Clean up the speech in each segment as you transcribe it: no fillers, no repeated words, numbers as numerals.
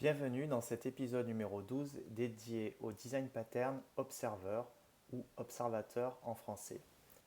Bienvenue dans cet épisode numéro 12 dédié au design pattern observer ou observateur en français.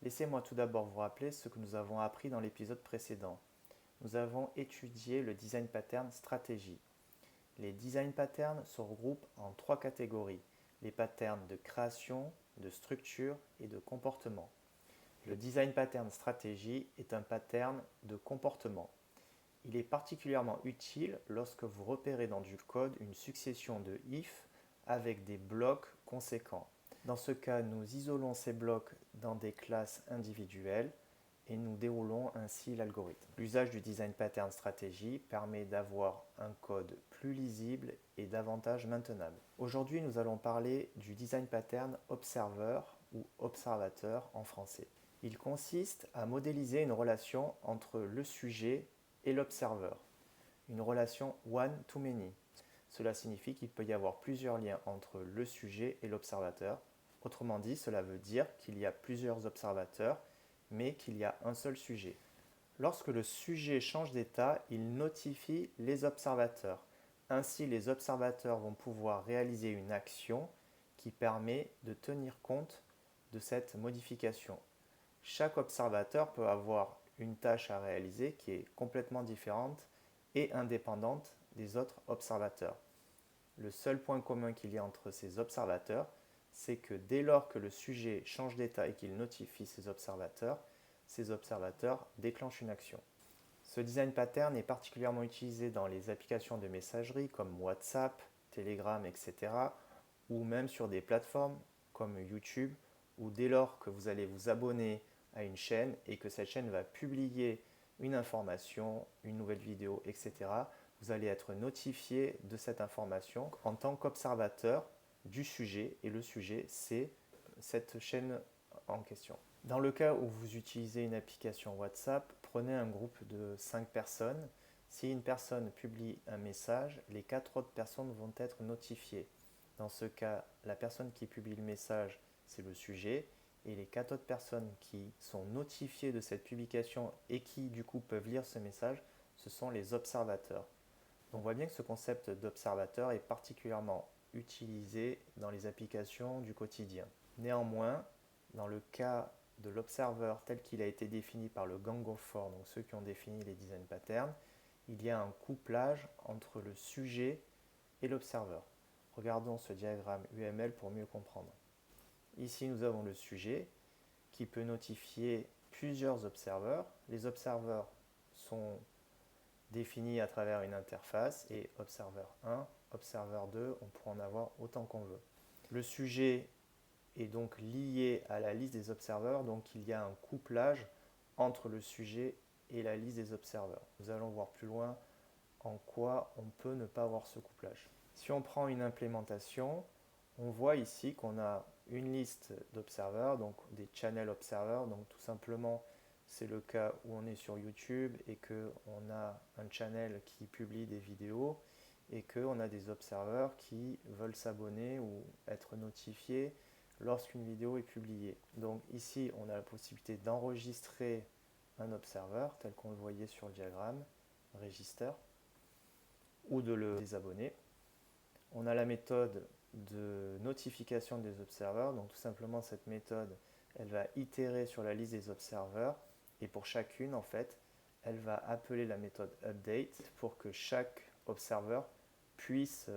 Laissez-moi tout d'abord vous rappeler ce que nous avons appris dans l'épisode précédent. Nous avons étudié le design pattern stratégie. Les design patterns se regroupent en trois catégories, les patterns de création, de structure et de comportement. Le design pattern stratégie est un pattern de comportement. Il est particulièrement utile lorsque vous repérez dans du code une succession de if avec des blocs conséquents. Dans ce cas, nous isolons ces blocs dans des classes individuelles et nous déroulons ainsi l'algorithme. L'usage du design pattern stratégie permet d'avoir un code plus lisible et davantage maintenable. Aujourd'hui, nous allons parler du design pattern observer ou observateur en français. Il consiste à modéliser une relation entre le sujet et l'observeur, une relation one-to-many. Cela signifie qu'il peut y avoir plusieurs liens entre le sujet et l'observateur. Autrement dit, cela veut dire qu'il y a plusieurs observateurs, mais qu'il y a un seul sujet. Lorsque le sujet change d'état, il notifie les observateurs. Ainsi, les observateurs vont pouvoir réaliser une action qui permet de tenir compte de cette modification. Chaque observateur peut avoir une tâche à réaliser qui est complètement différente et indépendante des autres observateurs. Le seul point commun qu'il y a entre ces observateurs, c'est que dès lors que le sujet change d'état et qu'il notifie ces observateurs déclenchent une action. Ce design pattern est particulièrement utilisé dans les applications de messagerie comme WhatsApp, Telegram, etc. ou même sur des plateformes comme YouTube où dès lors que vous allez vous abonner à une chaîne et que cette chaîne va publier une information, une nouvelle vidéo, etc., vous allez être notifié de cette information en tant qu'observateur du sujet et le sujet, c'est cette chaîne en question. Dans le cas où vous utilisez une application WhatsApp, prenez un groupe de 5 personnes. Si une personne publie un message, les 4 autres personnes vont être notifiées. Dans ce cas, la personne qui publie le message, c'est le sujet, et les 4 autres personnes qui sont notifiées de cette publication et qui du coup peuvent lire ce message, ce sont les observateurs. On voit bien que ce concept d'observateur est particulièrement utilisé dans les applications du quotidien. Néanmoins, dans le cas de l'observeur tel qu'il a été défini par le Gang of Four, donc ceux qui ont défini les design patterns, il y a un couplage entre le sujet et l'observeur. Regardons ce diagramme UML pour mieux comprendre. Ici, nous avons le sujet qui peut notifier plusieurs observeurs. Les observeurs sont définis à travers une interface et observeur 1, observeur 2, on pourra en avoir autant qu'on veut. Le sujet est donc lié à la liste des observeurs, donc il y a un couplage entre le sujet et la liste des observeurs. Nous allons voir plus loin en quoi on peut ne pas avoir ce couplage. Si on prend une implémentation, on voit ici qu'on a une liste d'observeurs, donc des channel observers, donc tout simplement c'est le cas où on est sur YouTube et qu'on a un channel qui publie des vidéos et qu'on a des observeurs qui veulent s'abonner ou être notifiés lorsqu'une vidéo est publiée. Donc ici, on a la possibilité d'enregistrer un observeur tel qu'on le voyait sur le diagramme, register, ou de le désabonner. On a la méthode de notification des observeurs, donc tout simplement cette méthode, elle va itérer sur la liste des observeurs et pour chacune, en fait, elle va appeler la méthode update pour que chaque observeur puisse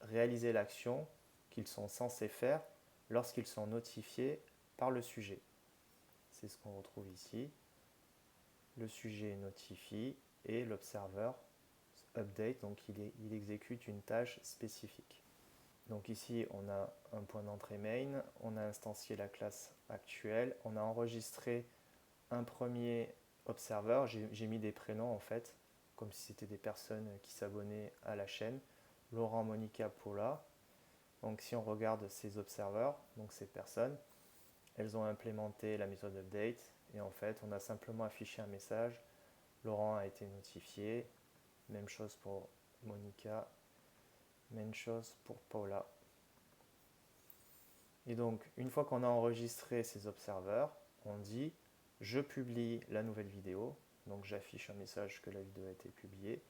réaliser l'action qu'ils sont censés faire lorsqu'ils sont notifiés par le sujet. C'est ce qu'on retrouve ici. Le sujet notifie et l'observeur update, donc il exécute une tâche spécifique. Donc ici, on a un point d'entrée main, on a instancié la classe actuelle, on a enregistré un premier observeur, j'ai mis des prénoms en fait, comme si c'était des personnes qui s'abonnaient à la chaîne, Laurent, Monica, Paula. Donc si on regarde ces observeurs, donc ces personnes, elles ont implémenté la méthode update et en fait, on a simplement affiché un message, Laurent a été notifié, même chose pour Monica, même chose pour Paula. Et donc, une fois qu'on a enregistré ces observeurs, on dit je publie la nouvelle vidéo. Donc, j'affiche un message que la vidéo a été publiée.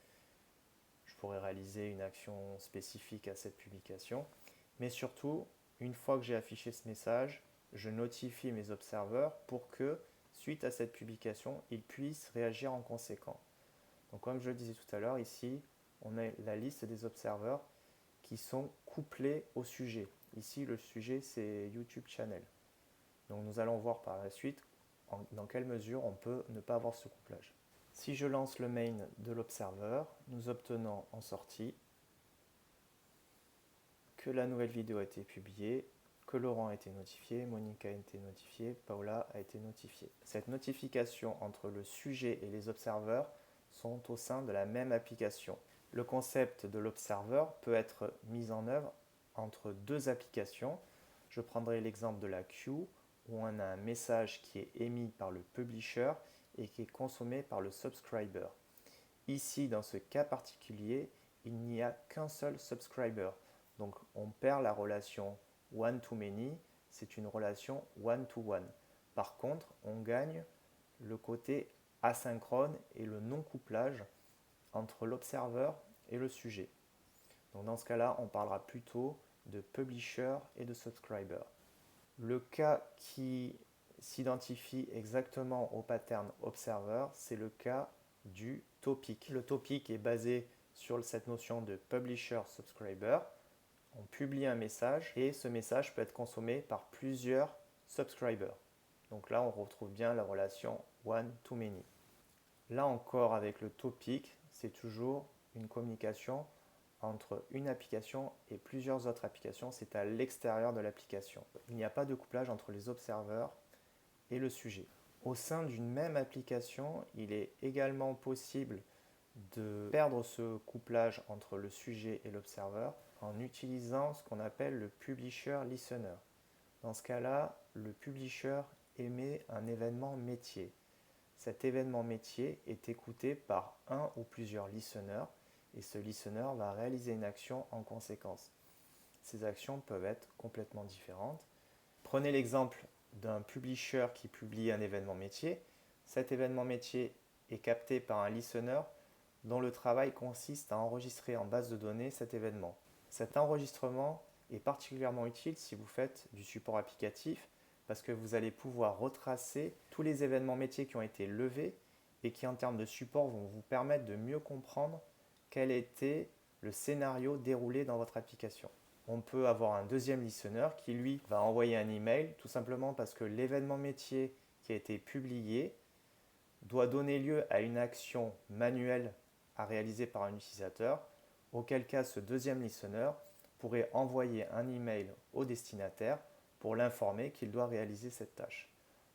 Je pourrais réaliser une action spécifique à cette publication. Mais surtout, une fois que j'ai affiché ce message, je notifie mes observeurs pour que, suite à cette publication, ils puissent réagir en conséquence. Donc comme je le disais tout à l'heure, ici, on a la liste des observeurs qui sont couplés au sujet. Ici, le sujet, c'est YouTube Channel. Donc nous allons voir par la suite dans quelle mesure on peut ne pas avoir ce couplage. Si je lance le main de l'observeur, nous obtenons en sortie que la nouvelle vidéo a été publiée, que Laurent a été notifié, Monica a été notifiée, Paula a été notifiée. Cette notification entre le sujet et les observeurs sont au sein de la même application. Le concept de l'observeur peut être mis en œuvre entre deux applications. Je prendrai l'exemple de la queue où on a un message qui est émis par le publisher et qui est consommé par le subscriber. Ici, dans ce cas particulier, il n'y a qu'un seul subscriber. Donc on perd la relation one-to-many, c'est une relation one-to-one. Par contre, on gagne le côté asynchrone et le non-couplage entre l'observeur et le sujet. Donc dans ce cas-là, on parlera plutôt de publisher et de subscriber. Le cas qui s'identifie exactement au pattern observer, c'est le cas du topic. Le topic est basé sur cette notion de publisher-subscriber. On publie un message et ce message peut être consommé par plusieurs subscribers. Donc là, on retrouve bien la relation one-to-many. Là encore, avec le topic, c'est toujours une communication entre une application et plusieurs autres applications. C'est à l'extérieur de l'application. Il n'y a pas de couplage entre les observeurs et le sujet. Au sein d'une même application, il est également possible de perdre ce couplage entre le sujet et l'observeur en utilisant ce qu'on appelle le publisher listener. Dans ce cas-là, le publisher émet un événement métier. Cet événement métier est écouté par un ou plusieurs listeners et ce listener va réaliser une action en conséquence. Ces actions peuvent être complètement différentes. Prenez l'exemple d'un publisher qui publie un événement métier. Cet événement métier est capté par un listener dont le travail consiste à enregistrer en base de données cet événement. Cet enregistrement est particulièrement utile si vous faites du support applicatif parce que vous allez pouvoir retracer tous les événements métiers qui ont été levés et qui en termes de support vont vous permettre de mieux comprendre quel était le scénario déroulé dans votre application. On peut avoir un deuxième listener qui lui va envoyer un email tout simplement parce que l'événement métier qui a été publié doit donner lieu à une action manuelle à réaliser par un utilisateur, auquel cas ce deuxième listener pourrait envoyer un email au destinataire pour l'informer qu'il doit réaliser cette tâche.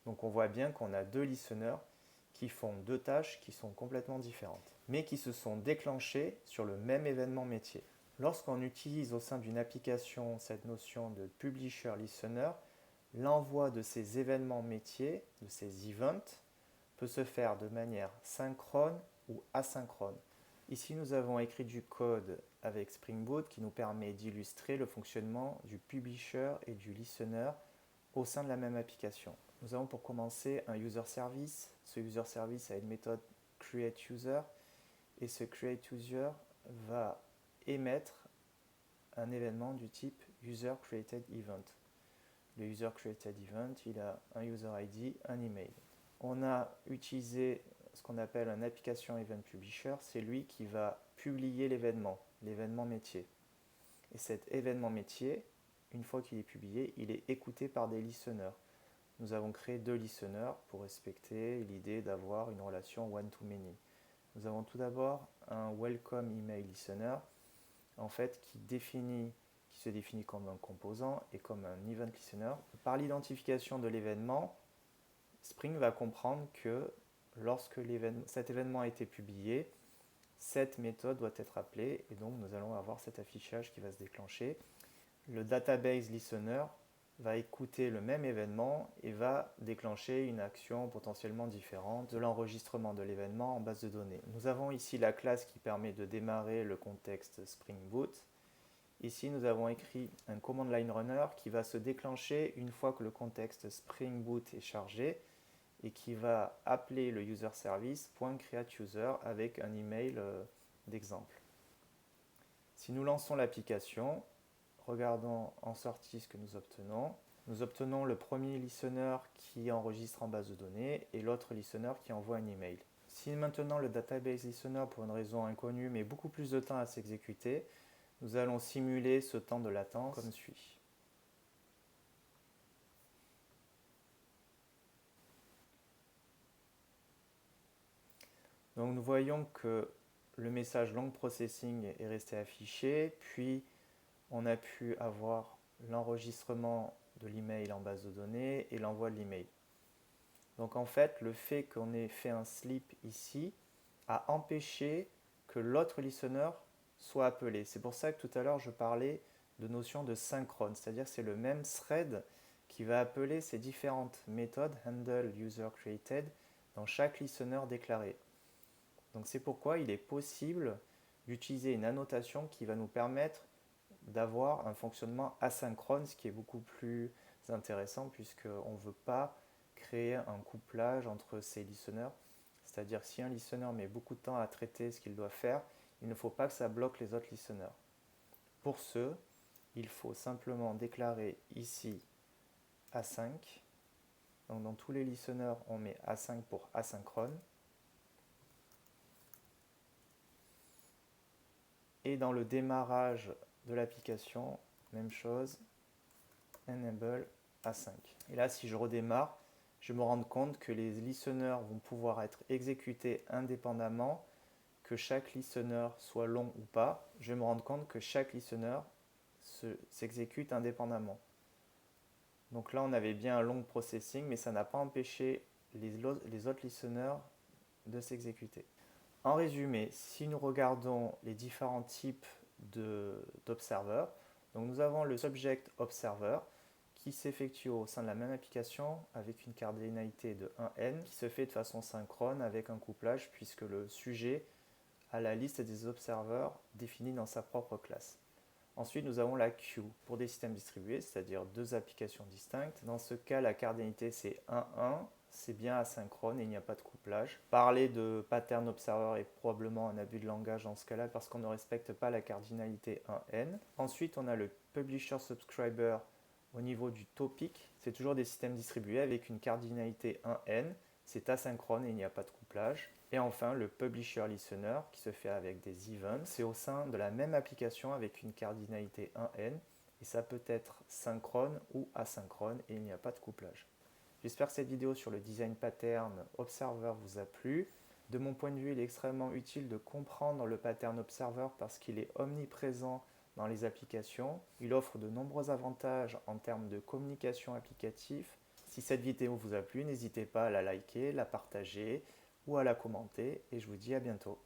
Donc on voit bien qu'on a deux listeners qui font deux tâches qui sont complètement différentes, mais qui se sont déclenchées sur le même événement métier. Lorsqu'on utilise au sein d'une application cette notion de publisher listener, l'envoi de ces événements métiers, de ces events, peut se faire de manière synchrone ou asynchrone. Ici, nous avons écrit du code avec Spring Boot qui nous permet d'illustrer le fonctionnement du publisher et du listener au sein de la même application. Nous avons pour commencer un user service. Ce user service a une méthode createUser et ce createUser va émettre un événement du type user-created-event. Le user-created-event, il a un user ID, un email. On a utilisé ce qu'on appelle un application event publisher, c'est lui qui va publier l'événement métier. Et cet événement métier, une fois qu'il est publié, il est écouté par des listeners. Nous avons créé deux listeners pour respecter l'idée d'avoir une relation one-to-many. Nous avons tout d'abord un welcome email listener, en fait, qui se définit comme un composant et comme un event listener. Par l'identification de l'événement, Spring va comprendre que lorsque cet événement a été publié, cette méthode doit être appelée et donc nous allons avoir cet affichage qui va se déclencher. Le database listener va écouter le même événement et va déclencher une action potentiellement différente de l'enregistrement de l'événement en base de données. Nous avons ici la classe qui permet de démarrer le contexte Spring Boot. Ici, nous avons écrit un command line runner qui va se déclencher une fois que le contexte Spring Boot est chargé et qui va appeler le user service .createUser avec un email d'exemple. Si nous lançons l'application, regardons en sortie ce que nous obtenons. Nous obtenons le premier listener qui enregistre en base de données et l'autre listener qui envoie un email. Si maintenant le database listener, pour une raison inconnue, met beaucoup plus de temps à s'exécuter, nous allons simuler ce temps de latence comme suit. Donc nous voyons que le message long processing est resté affiché, puis on a pu avoir l'enregistrement de l'email en base de données et l'envoi de l'email. Donc en fait, le fait qu'on ait fait un slip ici a empêché que l'autre listener soit appelé. C'est pour ça que tout à l'heure je parlais de notion de synchrone, c'est-à-dire que c'est le même thread qui va appeler ces différentes méthodes handle user created dans chaque listener déclaré. Donc c'est pourquoi il est possible d'utiliser une annotation qui va nous permettre d'avoir un fonctionnement asynchrone, ce qui est beaucoup plus intéressant puisqu'on ne veut pas créer un couplage entre ces listeners. C'est-à-dire que si un listener met beaucoup de temps à traiter ce qu'il doit faire, il ne faut pas que ça bloque les autres listeners. Pour ce, il faut simplement déclarer ici A5. Donc dans tous les listeners, on met A5 pour asynchrone. Et dans le démarrage de l'application, même chose, enable A5. Et là, si je redémarre, je me rends compte que les listeners vont pouvoir être exécutés indépendamment, que chaque listener soit long ou pas. Je vais me rendre compte que chaque listener s'exécute indépendamment. Donc là, on avait bien un long processing, mais ça n'a pas empêché les autres listeners de s'exécuter. En résumé, si nous regardons les différents types d'observeurs, donc nous avons le subject observer qui s'effectue au sein de la même application avec une cardinalité de 1n qui se fait de façon synchrone avec un couplage puisque le sujet a la liste des observeurs définis dans sa propre classe. Ensuite, nous avons la queue pour des systèmes distribués, c'est-à-dire deux applications distinctes. Dans ce cas, la cardinalité c'est 1,1, c'est bien asynchrone et il n'y a pas de couplage. Parler de pattern observer est probablement un abus de langage dans ce cas-là parce qu'on ne respecte pas la cardinalité 1n. Ensuite, on a le publisher subscriber au niveau du topic. C'est toujours des systèmes distribués avec une cardinalité 1n. C'est asynchrone et il n'y a pas de couplage. Et enfin, le publisher listener qui se fait avec des events. C'est au sein de la même application avec une cardinalité 1n et ça peut être synchrone ou asynchrone et il n'y a pas de couplage. J'espère que cette vidéo sur le design pattern observer vous a plu. De mon point de vue, il est extrêmement utile de comprendre le pattern observer parce qu'il est omniprésent dans les applications. Il offre de nombreux avantages en termes de communication applicative. Si cette vidéo vous a plu, n'hésitez pas à la liker, la partager ou à la commenter et je vous dis à bientôt.